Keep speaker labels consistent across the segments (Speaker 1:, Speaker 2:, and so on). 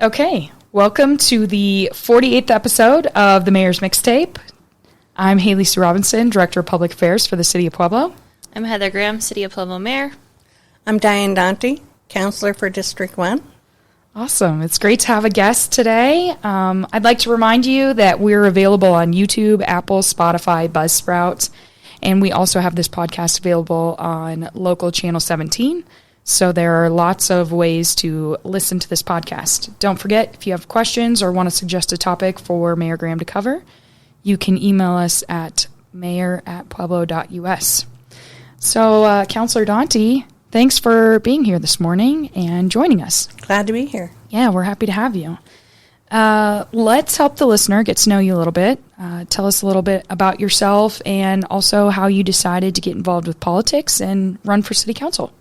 Speaker 1: Okay, welcome to the 48th episode of the Mayor's Mixtape. I'm Haley Sue Robinson, Director of Public Affairs for the City of Pueblo.
Speaker 2: I'm Heather Graham, City of Pueblo Mayor.
Speaker 3: I'm Dianne Danti, Councilor for District 1.
Speaker 1: Awesome. It's great to have a guest today. I'd like to remind you that we're available on YouTube, Apple, Spotify, Buzzsprout, and we also have this podcast available on local channel 17. So there are lots of ways to listen to this podcast. Don't forget, if you have questions or want to suggest a topic for Mayor Graham to cover, you can email us at mayor@pueblo.us. So, Councilor Danti, thanks for being here this morning and joining us.
Speaker 3: Glad to be here.
Speaker 1: Yeah, we're happy to have you. Let's help the listener get to know you a little bit. Tell us a little bit about yourself and also how you decided to get involved with politics and run for city council.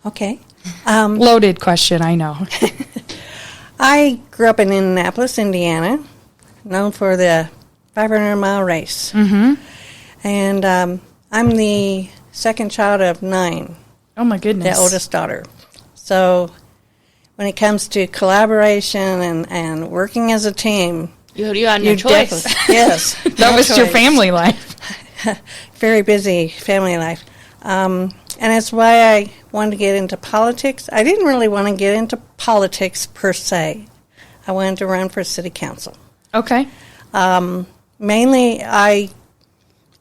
Speaker 3: Okay.
Speaker 1: Loaded question, I know.
Speaker 3: I grew up in Indianapolis, Indiana, known for the 500-mile race.
Speaker 1: Mm-hmm.
Speaker 3: And I'm the second child of 9.
Speaker 1: Oh, my goodness.
Speaker 3: The oldest daughter. So when it comes to collaboration and working as a team,
Speaker 2: you had no choice.
Speaker 3: Yes.
Speaker 1: That was your family life.
Speaker 3: Very busy family life. And that's why I wanted to get into politics. I didn't really want to get into politics per se. I wanted to run for city council.
Speaker 1: Okay.
Speaker 3: Mainly, I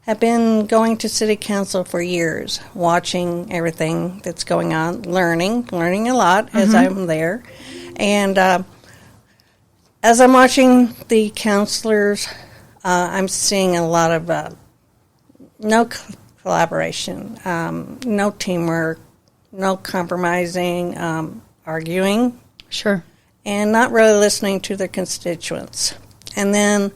Speaker 3: have been going to city council for years, watching everything that's going on, learning a lot as I'm there. And as I'm watching the councilors, I'm seeing a lot of no collaboration, no teamwork, no compromising, arguing.
Speaker 1: Sure.
Speaker 3: And not really listening to their constituents. And then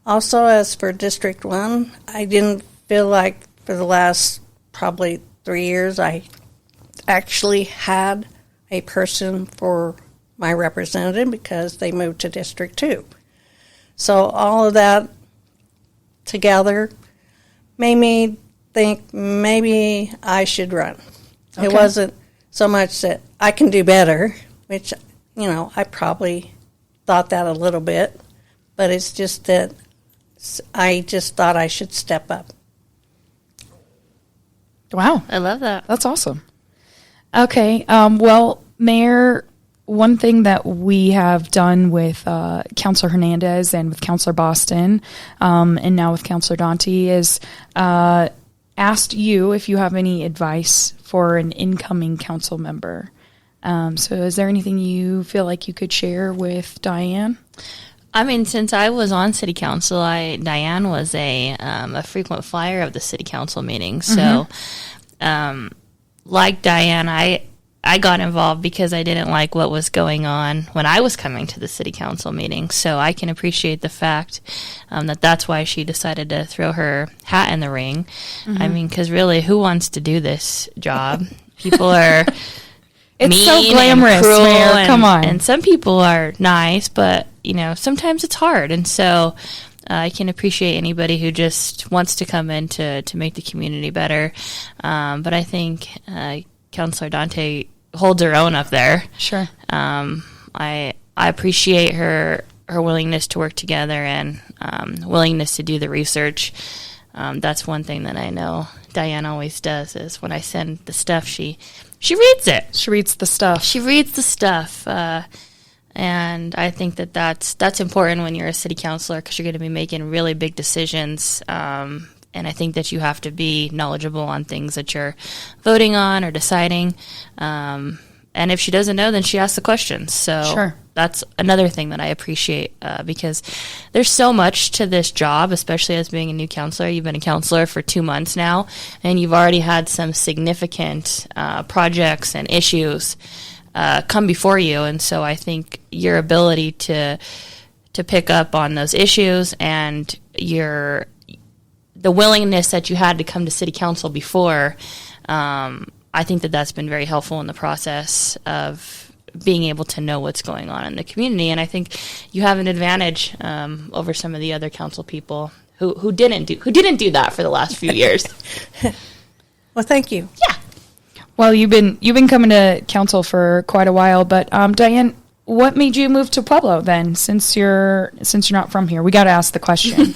Speaker 3: also as for District 1, I didn't feel like for the last probably 3 years I actually had a person for my representative because they moved to District 2. So all of that together made me think maybe I should run. Okay. It wasn't so much that I can do better, which, I probably thought that a little bit, but it's just that I just thought I should step up.
Speaker 1: Wow.
Speaker 2: I love that.
Speaker 1: That's awesome. Okay. Well, Mayor, one thing that we have done with Councilor Hernandez and with Councilor Boston and now with Councilor Danti is asked you if you have any advice for an incoming council member. So is there anything you feel like you could share with Dianne?
Speaker 2: I mean, since I was on city council, Dianne was a frequent flyer of the city council meetings. So, like Dianne, I got involved because I didn't like what was going on when I was coming to the city council meeting. So I can appreciate the fact that that's why she decided to throw her hat in the ring. I mean, because really, who wants to do this job? People are
Speaker 1: it's
Speaker 2: mean
Speaker 1: so glamorous,
Speaker 2: and cruel,
Speaker 1: Mayor. Come on.
Speaker 2: And some people are nice, but sometimes it's hard. And so I can appreciate anybody who just wants to come in to make the community better. But I think Councilor Danti holds her own up there.
Speaker 1: Sure.
Speaker 2: I appreciate her willingness to work together and willingness to do the research. That's one thing that I know Dianne always does is when I send the stuff, she reads it.
Speaker 1: She reads the stuff.
Speaker 2: She reads the stuff. And I think that's important when you're a city councilor because you're going to be making really big decisions. And I think that you have to be knowledgeable on things that you're voting on or deciding. And if she doesn't know, then she asks the questions. So
Speaker 1: sure.
Speaker 2: That's another thing that I appreciate because there's so much to this job, especially as being a new counselor. You've been a counselor for 2 months now, and you've already had some significant projects and issues come before you. And so I think your ability to pick up on those issues and the willingness that you had to come to city council before, I think that's been very helpful in the process of being able to know what's going on in the community. And I think you have an advantage over some of the other council people who didn't do that for the last few years.
Speaker 3: Well, thank you.
Speaker 2: Yeah.
Speaker 1: Well, you've been coming to council for quite a while, but Dianne, what made you move to Pueblo then, since you're not from here? We got to ask the question.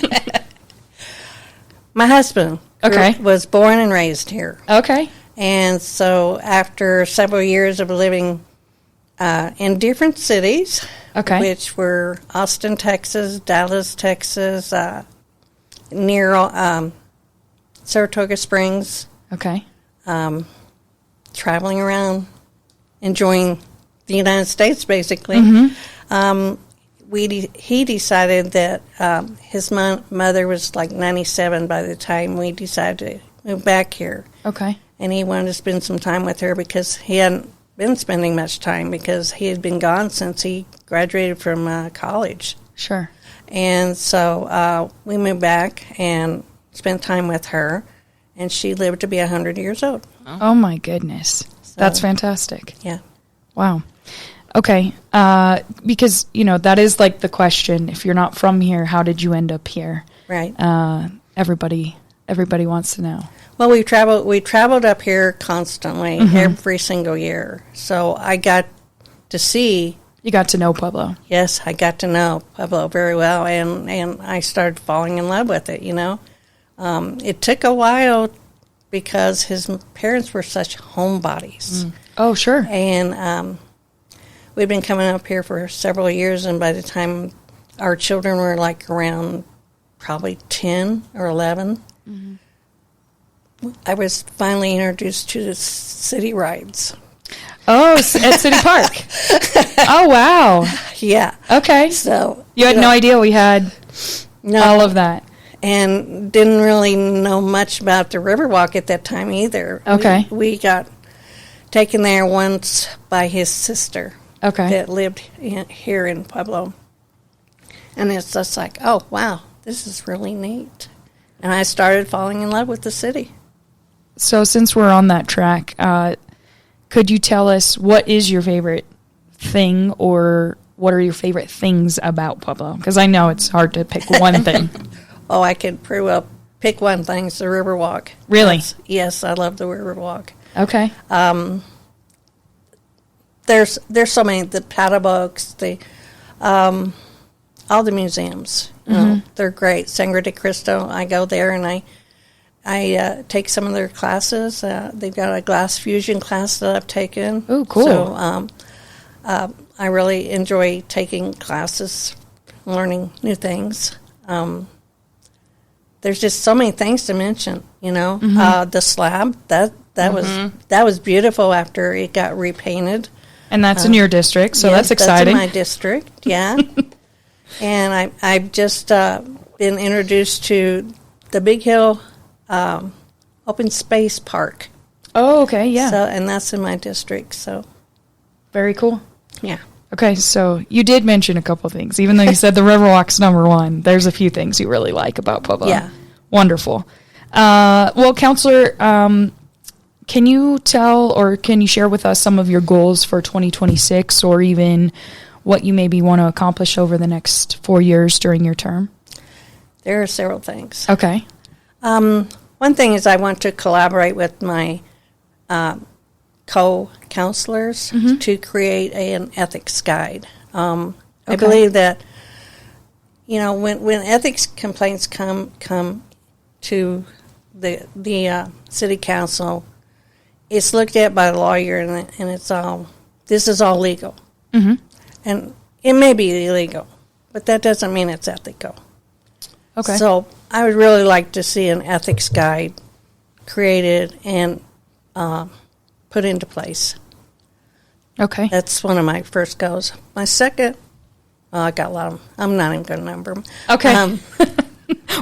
Speaker 3: My husband
Speaker 1: Okay.
Speaker 3: was born and raised here.
Speaker 1: Okay.
Speaker 3: And so after several years of living in different cities,
Speaker 1: Okay.
Speaker 3: which were Austin, Texas, Dallas, Texas, near Saratoga Springs,
Speaker 1: Okay.
Speaker 3: traveling around, enjoying the United States, basically. He decided that his mother was like 97 by the time we decided to move back here.
Speaker 1: Okay.
Speaker 3: And he wanted to spend some time with her because he hadn't been spending much time because he had been gone since he graduated from college.
Speaker 1: Sure.
Speaker 3: And so we moved back and spent time with her, and she lived to be 100 years old.
Speaker 1: Oh my goodness. That's fantastic.
Speaker 3: Yeah.
Speaker 1: Wow. Okay. Because, that is like the question. If you're not from here, how did you end up here?
Speaker 3: Right.
Speaker 1: Everybody wants to know.
Speaker 3: Well, we traveled up here constantly every single year. So I got to see.
Speaker 1: You got to know Pueblo.
Speaker 3: Yes, I got to know Pueblo very well, and I started falling in love with it, It took a while because his parents were such homebodies.
Speaker 1: Oh, sure.
Speaker 3: And we've been coming up here for several years, and by the time our children were like around probably 10 or 11, I was finally introduced to the city rides.
Speaker 1: Oh, at City Park. Oh, wow.
Speaker 3: Yeah.
Speaker 1: Okay.
Speaker 3: So
Speaker 1: You had no idea we had all of that.
Speaker 3: And didn't really know much about the Riverwalk at that time either.
Speaker 1: Okay.
Speaker 3: We got taken there once by his sister
Speaker 1: Okay.
Speaker 3: that lived here in Pueblo. And it's just like, oh, wow, this is really neat. And I started falling in love with the city.
Speaker 1: So since we're on that track, could you tell us what is your favorite thing, or what are your favorite things about Pueblo? Because I know it's hard to pick one thing.
Speaker 3: Oh, I could pretty well pick one thing. It's the Riverwalk.
Speaker 1: Really?
Speaker 3: Yes, I love the Riverwalk.
Speaker 1: Okay.
Speaker 3: There's so many, the paddle books, all the museums. They're great. Sangre de Cristo, I go there and I take some of their classes. They've got a glass fusion class that I've taken.
Speaker 1: Oh, cool.
Speaker 3: So I really enjoy taking classes, learning new things. There's just so many things to mention, The slab, that was beautiful after it got repainted.
Speaker 1: And that's in your district, so
Speaker 3: Yes,
Speaker 1: that's exciting.
Speaker 3: That's in my district, yeah. And I've just been introduced to the Big Hill Open Space Park.
Speaker 1: Oh, okay, yeah.
Speaker 3: So, and that's in my district, so.
Speaker 1: Very cool.
Speaker 3: Yeah.
Speaker 1: Okay, so you did mention a couple things. Even though you said the Riverwalk's number one, there's a few things you really like about Pueblo.
Speaker 3: Yeah.
Speaker 1: Wonderful. Well, Counselor, can you tell or can you share with us some of your goals for 2026, or even what you maybe want to accomplish over the next 4 years during your term?
Speaker 3: There are several things.
Speaker 1: Okay.
Speaker 3: One thing is I want to collaborate with my co-counselors to create an ethics guide. I believe that, when ethics complaints come to the city council, it's looked at by the lawyer, and this is all legal. And it may be illegal, but that doesn't mean it's ethical.
Speaker 1: Okay.
Speaker 3: So I would really like to see an ethics guide created and put into place.
Speaker 1: Okay.
Speaker 3: That's one of my first goals. My second, I got a lot of them. I'm not even going to number them.
Speaker 1: Okay.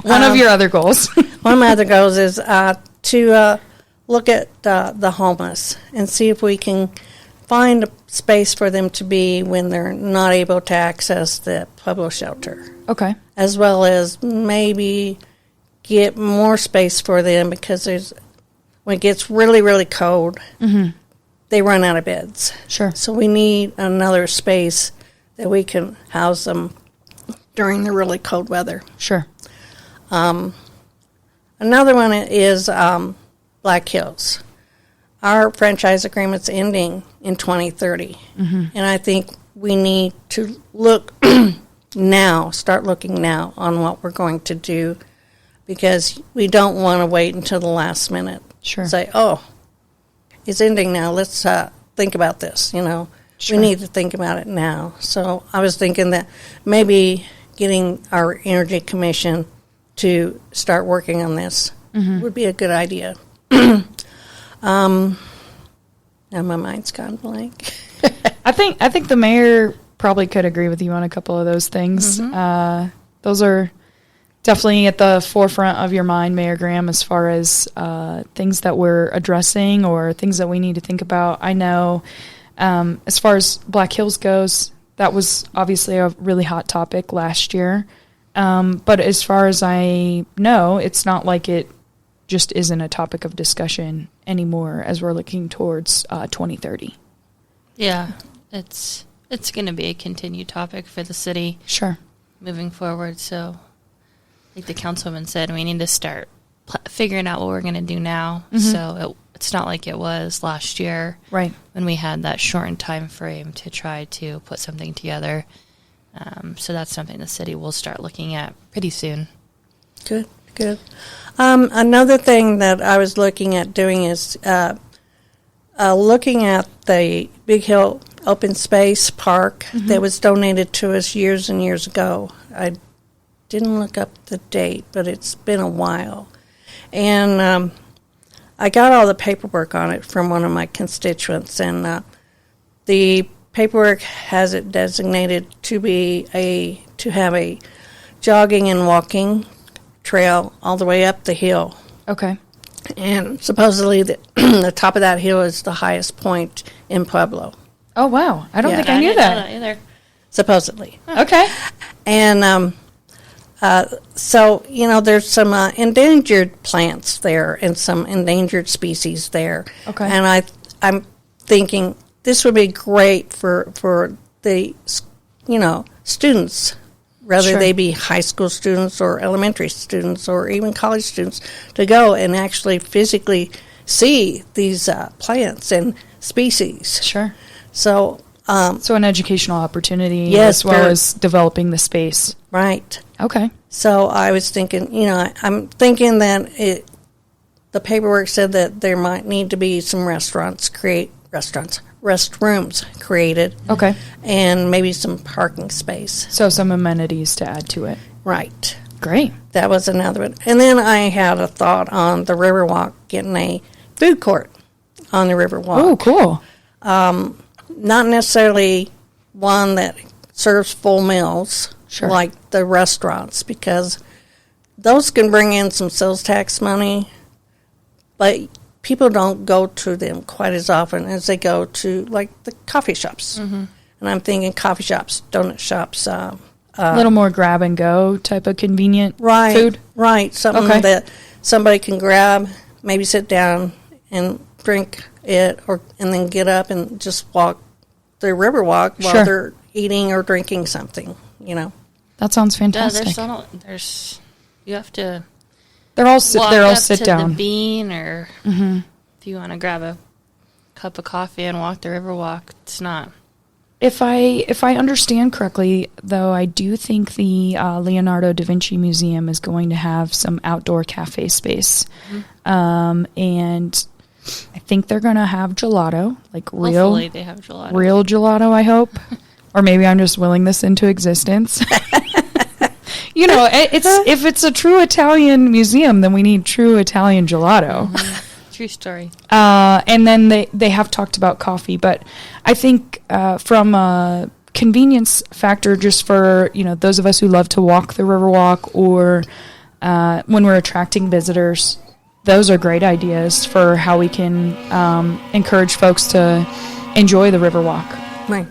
Speaker 1: One of your other goals.
Speaker 3: One of my other goals is to look at the homeless and see if we can find a space for them to be when they're not able to access the Pueblo shelter.
Speaker 1: Okay.
Speaker 3: As well as maybe get more space for them because when it gets really, really cold, they run out of beds.
Speaker 1: Sure.
Speaker 3: So we need another space that we can house them during the really cold weather.
Speaker 1: Sure.
Speaker 3: Another one is Black Hills. Our franchise agreement's ending in 2030, and I think we need to look now, start looking now on what we're going to do, because we don't want to wait until the last minute.
Speaker 1: Sure.
Speaker 3: Say, oh, it's ending now. Let's think about this,
Speaker 1: Sure.
Speaker 3: We need to think about it now. So I was thinking that maybe getting our Energy Commission to start working on this would be a good idea. Now my mind's gone blank.
Speaker 1: I think the mayor probably could agree with you on a couple of those things. Those are definitely at the forefront of your mind, Mayor Graham, as far as things that we're addressing or things that we need to think about. I know as far as Black Hills goes, that was obviously a really hot topic last year. But as far as I know, it's not like it just isn't a topic of discussion anymore as we're looking towards 2030.
Speaker 2: Yeah, it's going to be a continued topic for the city.
Speaker 1: Sure.
Speaker 2: Moving forward. So, like the councilwoman said, we need to start figuring out what we're going to do now. So it's not like it was last year,
Speaker 1: Right.
Speaker 2: when we had that shortened time frame to try to put something together. So that's something the city will start looking at pretty soon.
Speaker 3: Good. Another thing that I was looking at doing is looking at the Big Hill Open Space Park that was donated to us years and years ago. I didn't look up the date, but it's been a while. And I got all the paperwork on it from one of my constituents, and the paperwork has it designated to have a jogging and walking trail all the way up the hill.
Speaker 1: Okay.
Speaker 3: And supposedly the top of that hill is the highest point in Pueblo.
Speaker 1: Oh, wow. I don't
Speaker 3: Yeah.
Speaker 1: think I knew
Speaker 2: didn't know
Speaker 1: that.
Speaker 2: either.
Speaker 3: Supposedly.
Speaker 1: Okay.
Speaker 3: And so, there's some endangered plants there and some endangered species there.
Speaker 1: Okay.
Speaker 3: And I'm thinking this would be great for the, students, whether
Speaker 1: Sure.
Speaker 3: they be high school students or elementary students or even college students, to go and actually physically see these plants and species.
Speaker 1: Sure.
Speaker 3: So,
Speaker 1: So an educational opportunity
Speaker 3: Yes,
Speaker 1: as well
Speaker 3: very-
Speaker 1: as developing the space.
Speaker 3: right.
Speaker 1: Okay.
Speaker 3: So I was thinking, I'm thinking that the paperwork said that there might need to be some restrooms created,
Speaker 1: Okay.
Speaker 3: and maybe some parking space.
Speaker 1: So some amenities to add to it.
Speaker 3: Right.
Speaker 1: Great.
Speaker 3: That was another one. And then I had a thought on the Riverwalk, getting a food court on the Riverwalk.
Speaker 1: Oh, cool.
Speaker 3: Not necessarily one that serves full meals,
Speaker 1: Sure.
Speaker 3: like the restaurants, because those can bring in some sales tax money, but people don't go to them quite as often as they go to, like, the coffee shops. And I'm thinking coffee shops, donut shops.
Speaker 1: A little more grab and go type of convenient
Speaker 3: Right.
Speaker 1: food.
Speaker 3: Right. Something
Speaker 1: Okay.
Speaker 3: that somebody can grab, maybe sit down and drink it, and then get up and just walk the Riverwalk while
Speaker 1: Sure.
Speaker 3: they're eating or drinking something,
Speaker 1: That sounds
Speaker 2: Yeah,
Speaker 1: fantastic.
Speaker 2: you have to
Speaker 1: They're all sit
Speaker 2: to
Speaker 1: down.
Speaker 2: the bean, or if you want to grab a cup of coffee and walk the Riverwalk, it's not.
Speaker 1: If I understand correctly, though, I do think the Leonardo da Vinci Museum is going to have some outdoor cafe space, and I think they're going to have gelato, like
Speaker 2: Hopefully they have gelato.
Speaker 1: real gelato. I hope, or maybe I'm just willing this into existence. If it's a true Italian museum, then we need true Italian gelato.
Speaker 2: True story.
Speaker 1: And then they have talked about coffee, but I think from a convenience factor, just for those of us who love to walk the Riverwalk, or when we're attracting visitors, those are great ideas for how we can encourage folks to enjoy the Riverwalk.
Speaker 3: Right.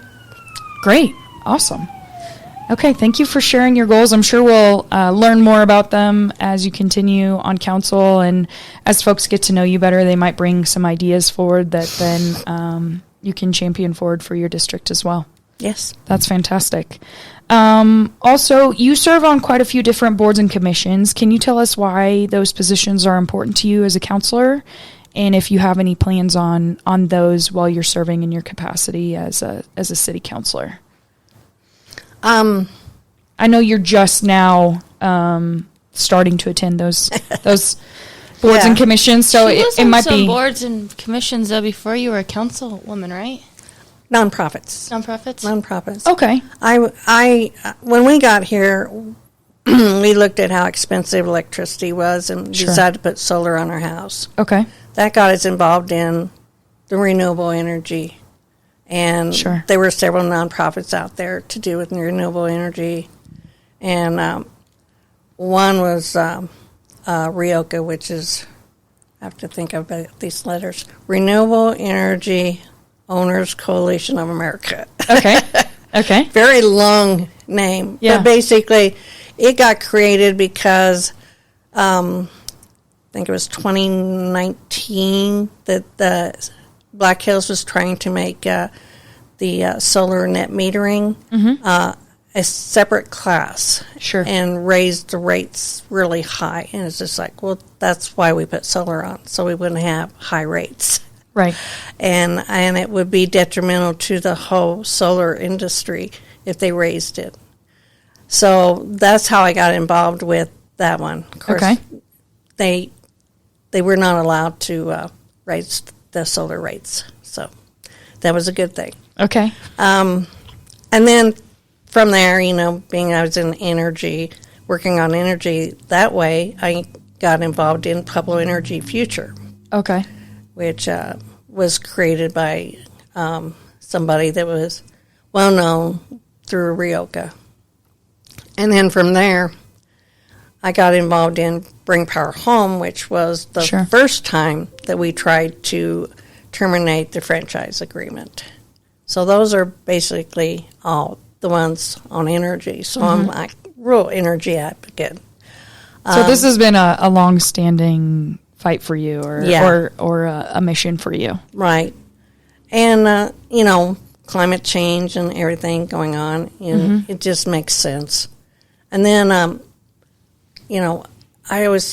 Speaker 1: Great, awesome. Okay, thank you for sharing your goals. I'm sure we'll learn more about them as you continue on council, and as folks get to know you better, they might bring some ideas forward that then you can champion forward for your district as well.
Speaker 3: Yes.
Speaker 1: That's fantastic. Also, you serve on quite a few different boards and commissions. Can you tell us why those positions are important to you as a counselor, and if you have any plans on those while you're serving in your capacity as a city councilor? I know you're just now starting to attend those boards and commissions, so
Speaker 2: She was
Speaker 1: it
Speaker 2: on
Speaker 1: might
Speaker 2: some
Speaker 1: be
Speaker 2: boards and commissions though before you were a councilwoman, right?
Speaker 3: Nonprofits.
Speaker 2: Nonprofits.
Speaker 1: okay.
Speaker 3: I when we got here, we looked at how expensive electricity was and
Speaker 1: Sure.
Speaker 3: decided to put solar on our house.
Speaker 1: Okay.
Speaker 3: That got us involved in the renewable energy. And
Speaker 1: Sure.
Speaker 3: there were several nonprofits out there to do with renewable energy. And one was REOCA, which is, I have to think about these letters, Renewable Energy Owners Coalition of America.
Speaker 1: Okay. Okay.
Speaker 3: Very long name.
Speaker 1: Yeah.
Speaker 3: But basically, it got created because I think it was 2019 that the Black Hills was trying to make the solar net metering a separate class.
Speaker 1: Sure.
Speaker 3: And raised the rates really high. And it's just like, well, that's why we put solar on, so we wouldn't have high rates.
Speaker 1: Right.
Speaker 3: And it would be detrimental to the whole solar industry if they raised it. So that's how I got involved with that one. Of course,
Speaker 1: Okay.
Speaker 3: they were not allowed to raise the solar rates, so that was a good thing.
Speaker 1: Okay.
Speaker 3: And then from there, being I was in energy, working on energy that way, I got involved in Pueblo Energy Future,
Speaker 1: Okay.
Speaker 3: which was created by somebody that was well known through REOCA. And then from there, I got involved in Bring Power Home, which was the
Speaker 1: Sure.
Speaker 3: first time that we tried to terminate the franchise agreement. So those are basically all the ones on energy. So I'm like real energy advocate.
Speaker 1: So this has been a long-standing fight for you,
Speaker 3: Yeah.
Speaker 1: or a mission for you.
Speaker 3: Right. And, climate change and everything going on, it just makes sense. And then, I was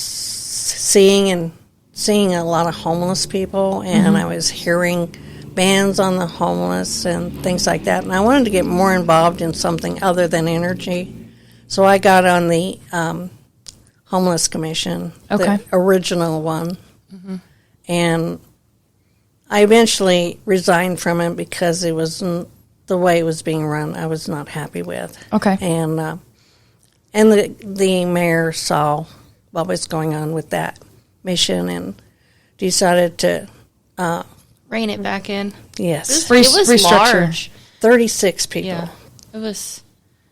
Speaker 3: seeing a lot of homeless people, and I was hearing bans on the homeless and things like that. And I wanted to get more involved in something other than energy. So I got on the Homeless Commission,
Speaker 1: Okay.
Speaker 3: the original one. And I eventually resigned from it because it wasn't the way it was being run. I was not happy with.
Speaker 1: Okay.
Speaker 3: And the mayor saw what was going on with that mission and decided to,
Speaker 2: Rein it back in.
Speaker 3: yes,
Speaker 2: It was
Speaker 1: Restructure.
Speaker 2: large.
Speaker 3: 36 people.
Speaker 2: Yeah. It was.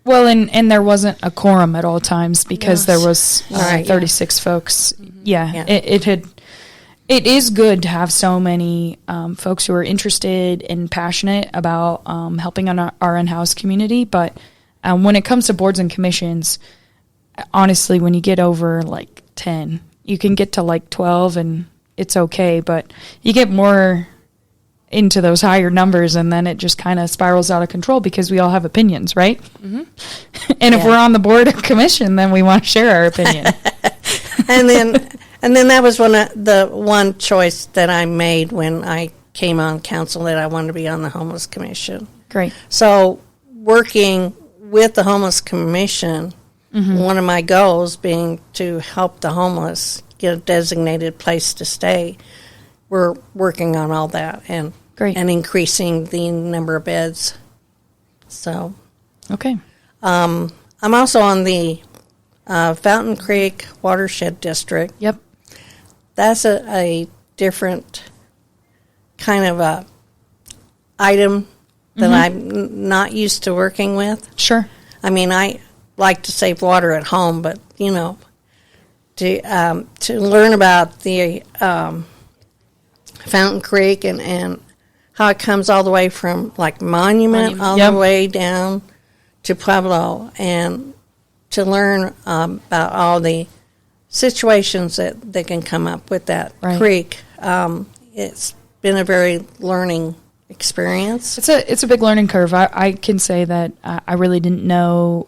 Speaker 1: Well, and there wasn't a quorum at all times because
Speaker 2: Yes.
Speaker 1: there was
Speaker 3: Right,
Speaker 1: 36 folks. Yeah.
Speaker 3: Yeah.
Speaker 1: It is good to have so many folks who are interested and passionate about helping on our in-house community. But when it comes to boards and commissions, honestly, when you get over like 10, you can get to like 12 and it's okay. But you get more into those higher numbers and then it just kind of spirals out of control because we all have opinions, right? Mm-hmm. And if we're on the board of commission, then we want to share our opinion.
Speaker 3: And then that was one choice that I made when I came on council, that I wanted to be on the Homeless Commission.
Speaker 1: Great.
Speaker 3: So working with the Homeless Commission, one of my goals being to help the homeless get a designated place to stay. We're working on all that and
Speaker 1: Great.
Speaker 3: and increasing the number of beds. So
Speaker 1: Okay.
Speaker 3: I'm also on the Fountain Creek Watershed District.
Speaker 1: Yep.
Speaker 3: That's a different kind of a item that I'm not used to working with.
Speaker 1: Sure.
Speaker 3: I mean, I like to save water at home, but to learn about the Fountain Creek and how it comes all the way from like Monument all
Speaker 1: Yep.
Speaker 3: the way down to Pueblo, and to learn about all the situations that can come up with that
Speaker 1: Right.
Speaker 3: creek. It's been a very learning experience.
Speaker 1: It's a big learning curve. I can say that I really didn't know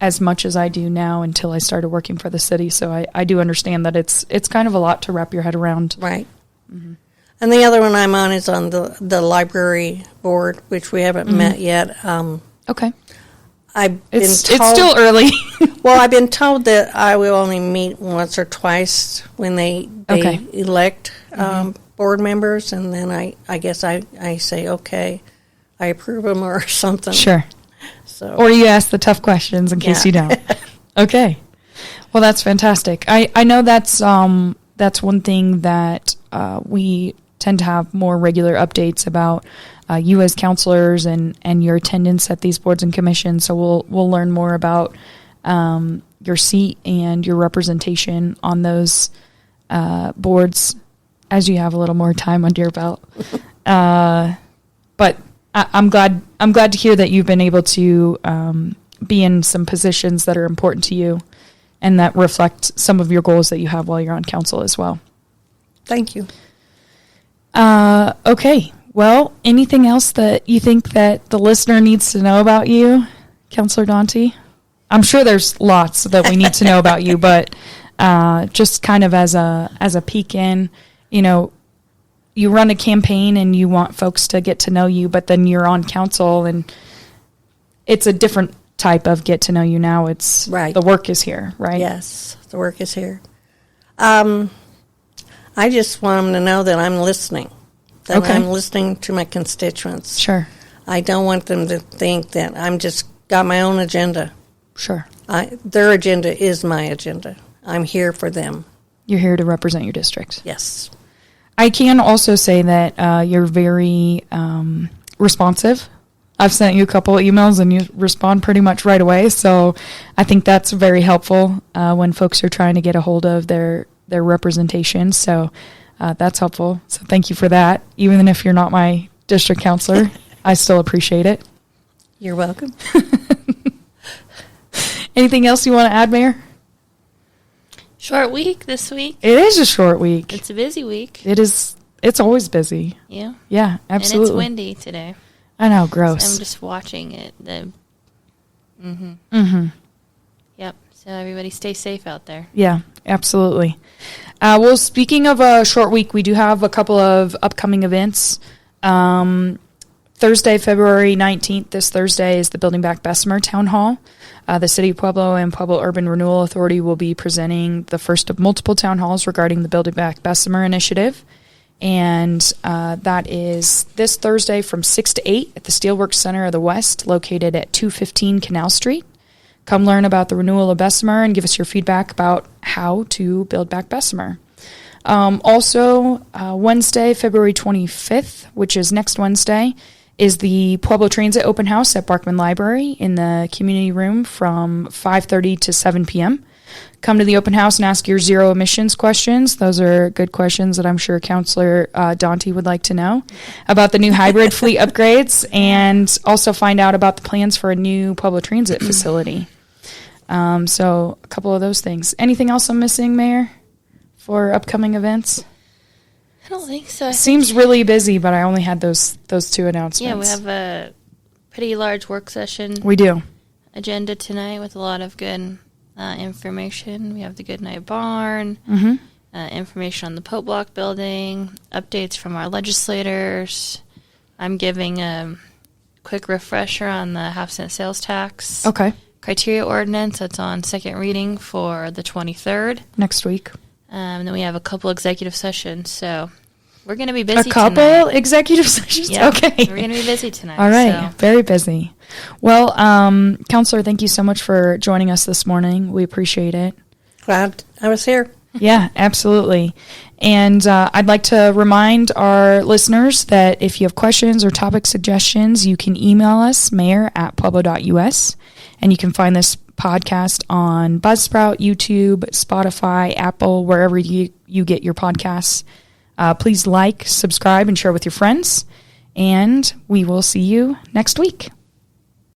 Speaker 1: as much as I do now until I started working for the city. So I do understand that it's kind of a lot to wrap your head around.
Speaker 3: Right. And the other one I'm on is on the library board, which we haven't met yet.
Speaker 1: Okay. It's still early.
Speaker 3: Well, I've been told that I will only meet once or twice when they elect board members, and then I guess I say, okay, I approve them or something.
Speaker 1: Sure.
Speaker 3: So,
Speaker 1: or you ask the tough questions in case you don't. Okay. Well, that's fantastic. I know that's one thing that we tend to have more regular updates about you as counselors and your attendance at these boards and commissions. So we'll learn more about your seat and your representation on those boards as you have a little more time under your belt. But I'm glad to hear that you've been able to be in some positions that are important to you and that reflect some of your goals that you have while you're on council as well.
Speaker 3: Thank you.
Speaker 1: Okay. Well, anything else that you think that the listener needs to know about you, Councilor Danti? I'm sure there's lots that we need to know about you, but just kind of as a peek in, you run a campaign and you want folks to get to know you, but then you're on council and it's a different type of get to know you now. It's
Speaker 3: right.
Speaker 1: The work is here, right?
Speaker 3: Yes, the work is here. I just want them to know that I'm listening, that I'm listening to my constituents.
Speaker 1: Sure.
Speaker 3: I don't want them to think that I'm just got my own agenda.
Speaker 1: Sure.
Speaker 3: Their agenda is my agenda. I'm here for them.
Speaker 1: You're here to represent your district.
Speaker 3: Yes.
Speaker 1: I can also say that you're very responsive. I've sent you a couple of emails and you respond pretty much right away. So I think that's very helpful when folks are trying to get a hold of their representation. So that's helpful. So thank you for that. Even if you're not my district counselor, I still appreciate it.
Speaker 3: You're welcome.
Speaker 1: Anything else you want to add, Mayor?
Speaker 2: Short week this week.
Speaker 1: It is a short week.
Speaker 2: It's a busy week.
Speaker 1: It is. It's always busy.
Speaker 2: Yeah.
Speaker 1: Yeah, absolutely.
Speaker 2: And it's windy today.
Speaker 1: I know, gross.
Speaker 2: So I'm just watching it. Yep. So everybody stay safe out there.
Speaker 1: Yeah, absolutely. Well, speaking of a short week, we do have a couple of upcoming events. Thursday, February 19th, this Thursday, is the Building Back Bessemer Town Hall. The City of Pueblo and Pueblo Urban Renewal Authority will be presenting the first of multiple town halls regarding the Building Back Bessemer initiative. And that is this Thursday from 6 to 8 at the Steelworks Center of the West, located at 215 Canal Street. Come learn about the renewal of Bessemer and give us your feedback about how to build back Bessemer. Also, Wednesday, February 25th, which is next Wednesday, is the Pueblo Transit Open House at Barkman Library in the community room from 5:30 to 7 p.m. Come to the open house and ask your zero emissions questions. Those are good questions that I'm sure Councilor Danti would like to know about the new hybrid fleet upgrades, and also find out about the plans for a new Pueblo Transit facility. So a couple of those things. Anything else I'm missing, Mayor, for upcoming events?
Speaker 2: I don't think so.
Speaker 1: Seems really busy, but I only had those two announcements.
Speaker 2: Yeah, we have a pretty large work session.
Speaker 1: We do.
Speaker 2: Agenda tonight with a lot of good information. We have the Goodnight Barn, information on the Pope Block building, updates from our legislators. I'm giving a quick refresher on the half-cent sales tax.
Speaker 1: Okay.
Speaker 2: Criteria ordinance that's on second reading for the 23rd.
Speaker 1: Next week.
Speaker 2: And then we have a couple executive sessions, so we're going to be busy
Speaker 1: tonight. A couple executive sessions?
Speaker 2: Yeah,
Speaker 1: okay.
Speaker 2: We're going to be busy tonight.
Speaker 1: All right, very busy. Well, Counselor, thank you so much for joining us this morning. We appreciate it.
Speaker 3: Glad I was here.
Speaker 1: Yeah, absolutely. And I'd like to remind our listeners that if you have questions or topic suggestions, you can email us, mayor@pueblo.us, and you can find this podcast on Buzzsprout, YouTube, Spotify, Apple, wherever you get your podcasts. Please like, subscribe, and share with your friends. And we will see you next week.